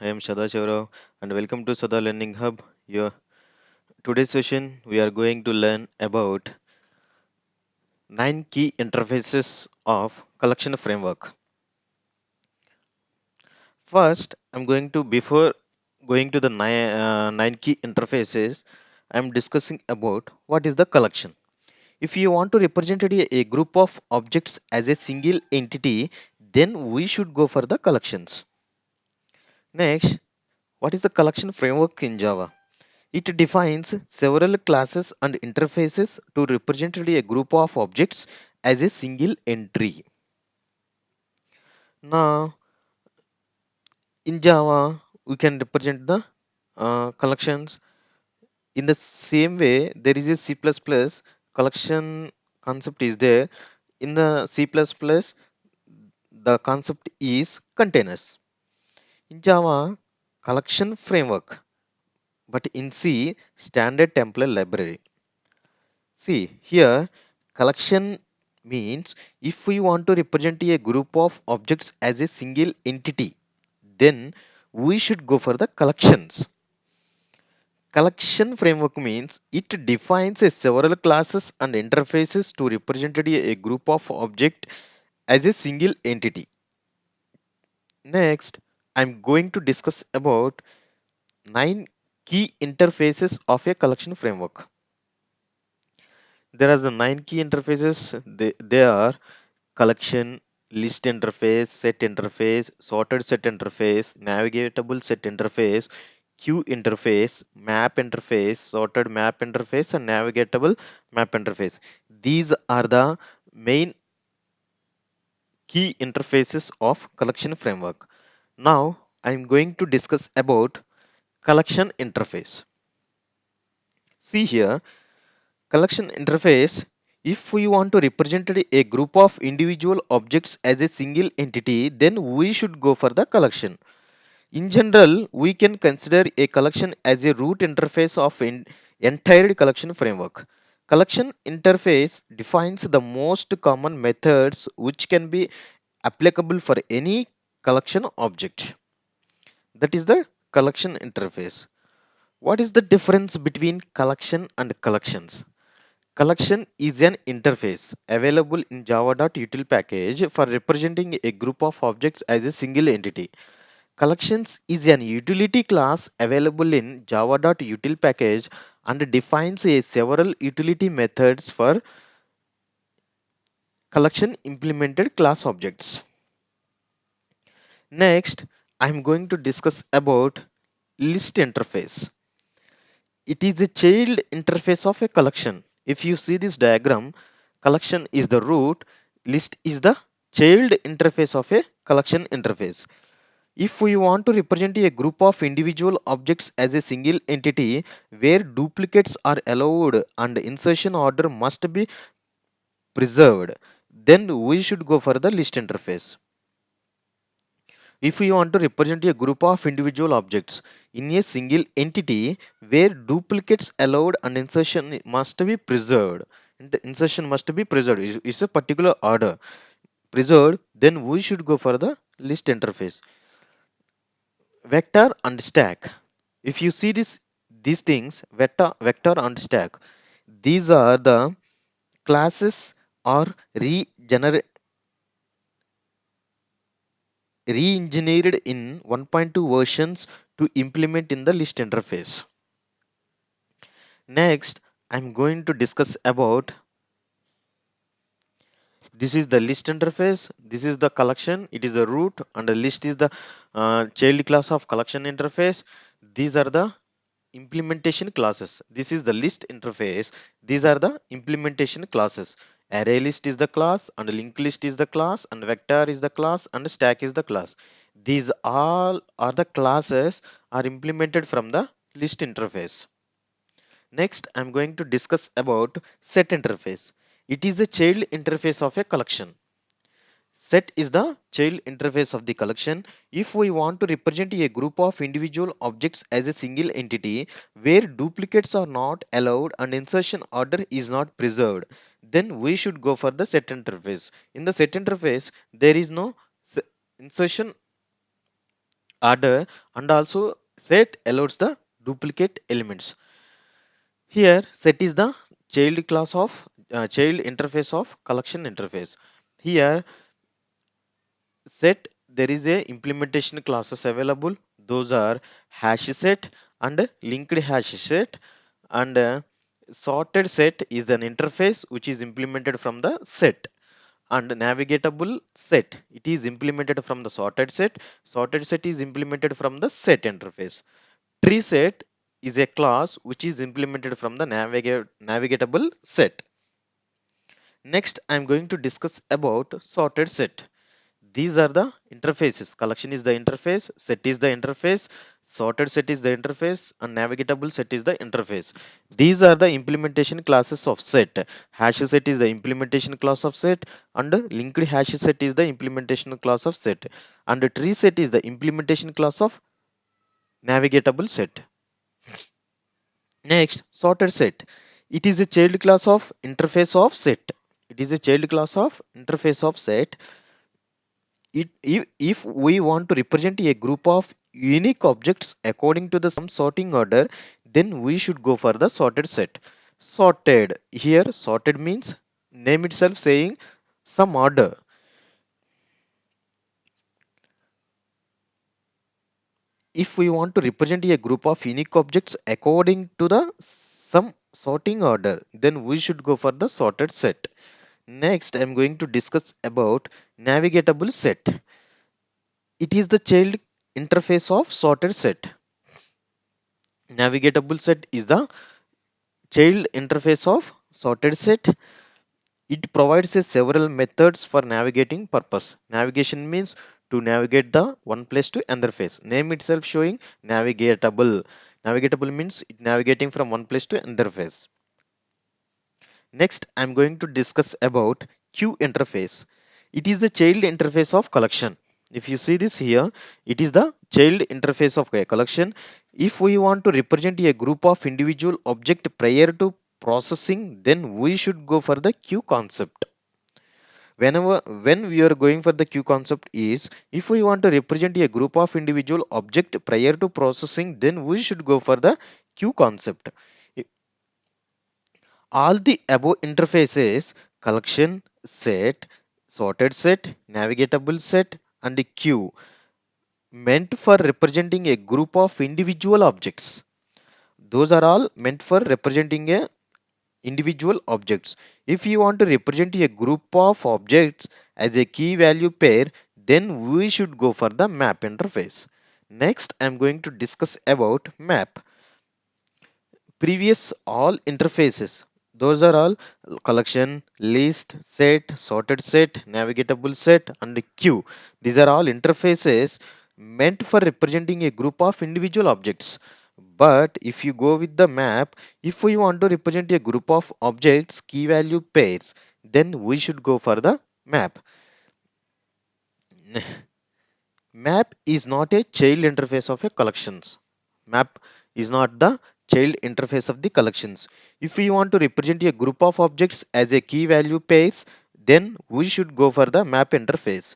I am Shada Shaurav and welcome to Sada Learning Hub. Your today's session we are going to learn about 9 key interfaces of collection framework. First, I'm going to before going to the 9 key interfaces, I'm discussing about what is the collection. If you want to represent a group of objects as a single entity, then we should go for the collections. Next, what is the collection framework in Java? It defines several classes and interfaces to represent a group of objects as a single entry. Now, in Java, we can represent the collections in the same way. There is a C++ collection concept is there. In the C++, the concept is containers. In Java, collection framework, but in C, standard template library. See, here collection means if we want to represent a group of objects as a single entity, then we should go for the collections. Collection framework means it defines a several classes and interfaces to represent a group of objects as a single entity. Next, I'm going to discuss about 9 key interfaces of a collection framework. There are the 9 key interfaces. They are collection, list interface, set interface, sorted set interface, navigatable set interface, queue interface, map interface, sorted map interface, and navigatable map interface. These are the main key interfaces of collection framework. Now I'm going to discuss about collection interface. See here, collection interface. If we want to represent a group of individual objects as a single entity, then we should go for the collection. In general, we can consider a collection as a root interface of entire collection framework. Collection interface defines the most common methods which can be applicable for any collection object. That is the collection interface. What is the difference between collection and collections? Collection is an interface available in java.util package for representing a group of objects as a single entity. Collections is an utility class available in java.util package and defines a several utility methods for collection implemented class objects. Next, I am going to discuss about list interface. It is a child interface of a collection. If you see this diagram, collection is the root, list is the child interface of a collection interface. If we want to represent a group of individual objects as a single entity where duplicates are allowed and insertion order must be preserved, then we should go for the list interface. If we want to represent a group of individual objects in a single entity where duplicates allowed and insertion must be preserved, and the insertion must be preserved, is a particular order preserved, then we should go for the list interface. Vector and stack. If you see these things, vector and stack, these are the classes or re-engineered in 1.2 versions to implement in the list interface. Next, I'm going to discuss about this is the list interface, this is the collection, it is the root, and the list is the child class of collection interface. These are the implementation classes. This is the list interface. These are the implementation classes. Array list is the class, and linked list is the class, and vector is the class, and stack is the class. These all are the classes are implemented from the list interface. Next, I'm going to discuss about set interface. It is the child interface of a collection. Set is the child interface of the collection. If we want to represent a group of individual objects as a single entity where duplicates are not allowed and insertion order is not preserved, then we should go for the set interface. In the set interface, there is no insertion order, and also set allows the duplicate elements. Here set is the child class of child interface of collection interface. Here set there is a implementation classes available. Those are hash set and linked hash set, and sorted set is an interface which is implemented from the set, and navigatable set it is implemented from the sorted set. Sorted set is implemented from the set interface. Tree set is a class which is implemented from the navigatable set. Next I am going to discuss about sorted set. These are the interfaces. Collection is the interface, set is the interface, sorted set is the interface, and navigatable set is the interface. These are the implementation classes of set. Hash set is the implementation class of set, and linked hash set is the implementation class of set, and tree set is the implementation class of navigatable set. Next, sorted set. It is a child class of interface of set. It is a child class of interface of set. If we want to represent a group of unique objects according to the some sorting order, then we should go for the sorted set. Sorted. Here, sorted means name itself saying some order. If we want to represent a group of unique objects according to the some sorting order, then we should go for the sorted set. Next, I am going to discuss about navigatable set. It is the child interface of sorted set. Navigatable set is the child interface of sorted set. It provides a several methods for navigating purpose. Navigation means to navigate the one place to another place. Name itself showing navigatable. Navigatable means it navigating from one place to another place. Next, I am going to discuss about queue interface. It is the child interface of collection. If you see this here, it is the child interface of a collection. If we want to represent a group of individual object prior to processing, then we should go for the queue concept. When we are going for the queue concept is, if we want to represent a group of individual object prior to processing, then we should go for the queue concept. All the above interfaces, collection set, sorted set, navigatable set, and queue, meant for representing a group of individual objects. Those are all meant for representing a individual objects. If you want to represent a group of objects as a key value pair, then we should go for the map interface. Next, I am going to discuss about map. Previous all interfaces, those are all collection, list, set, sorted set, navigatable set, and queue. These are all interfaces meant for representing a group of individual objects. But if you go with the map, if we want to represent a group of objects key value pairs, then we should go for the map. Map is not a child interface of a collections. Map is not the child interface of the collections. If we want to represent a group of objects as a key value pairs, then we should go for the map interface.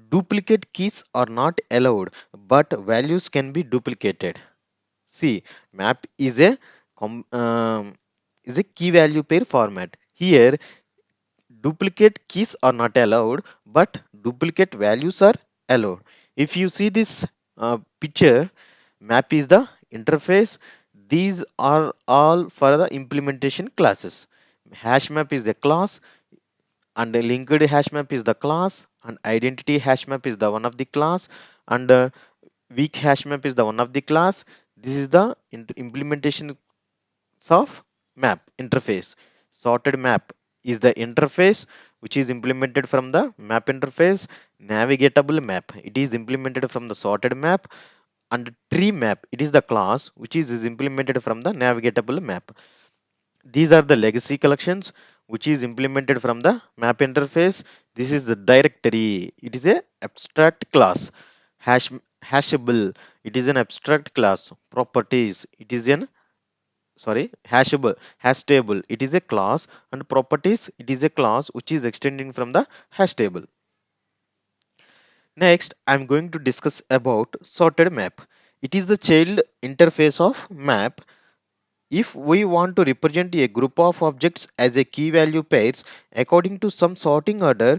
Duplicate keys are not allowed, but values can be duplicated. See, map is a key value pair format. Here, duplicate keys are not allowed, but duplicate values are allowed. If you see this picture, map is the interface. These are all for the implementation classes. Hash map is the class, and the linked hash map is the class, and identity hash map is the one of the class, and weak hash map is the one of the class. This is the implementation of map interface. Sorted map is the interface which is implemented from the map interface. Navigatable map, it is implemented from the sorted map, and tree map, it is the class which is implemented from the navigatable map. These are the legacy collections which is implemented from the map interface. This is the directory, it is a abstract class. Hashable, it is an abstract class. Properties, it is an hashable, hash table, it is a class, and properties, it is a class which is extending from the hash table. Next, I'm going to discuss about sorted map. It is the child interface of map. If we want to represent a group of objects as a key value pairs according to some sorting order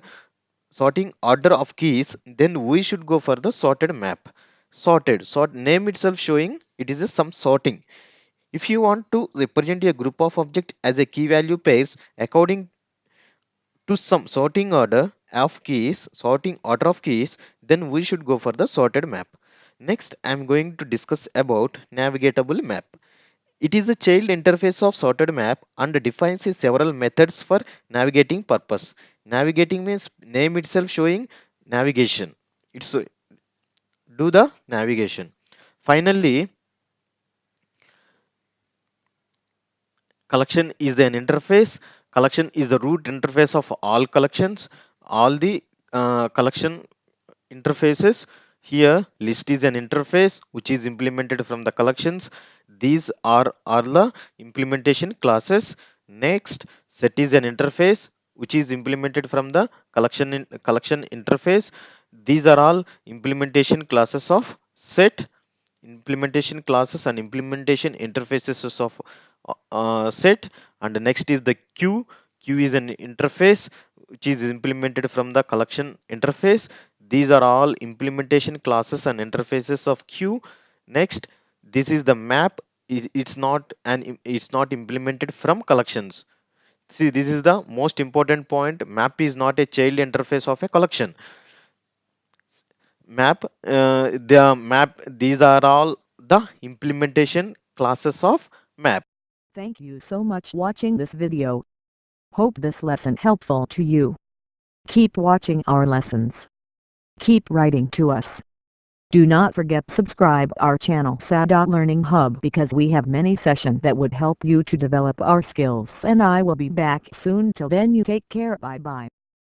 of keys, then we should go for the sorted map. Sort name itself showing it is a some sorting. If you want to represent a group of objects as a key value pairs according to some sorting order of keys, then we should go for the sorted map. Next, I'm going to discuss about navigatable map. It is the child interface of sorted map and defines several methods for navigating purpose. Navigating means name itself showing navigation. It's do the navigation. Finally, collection is an interface. Collection is the root interface of all collections. All the collection interfaces. Here list is an interface which is implemented from the collections. These are the implementation classes. Next, set is an interface which is implemented from the collection interface. These are all implementation classes of set, implementation classes and implementation interfaces of set. And next is the queue is an interface which is implemented from the collection interface. These are all implementation classes and interfaces of queue. Next, this is the map. It's not implemented from collections. See, this is the most important point. Map is not a child interface of a collection. These are all the implementation classes of map. Thank you so much watching this video. Hope this lesson helpful to you. Keep watching our lessons. Keep writing to us. Do not forget subscribe our channel Learning Hub because we have many sessions that would help you to develop our skills, and I will be back soon. Till then, you take care. Bye bye.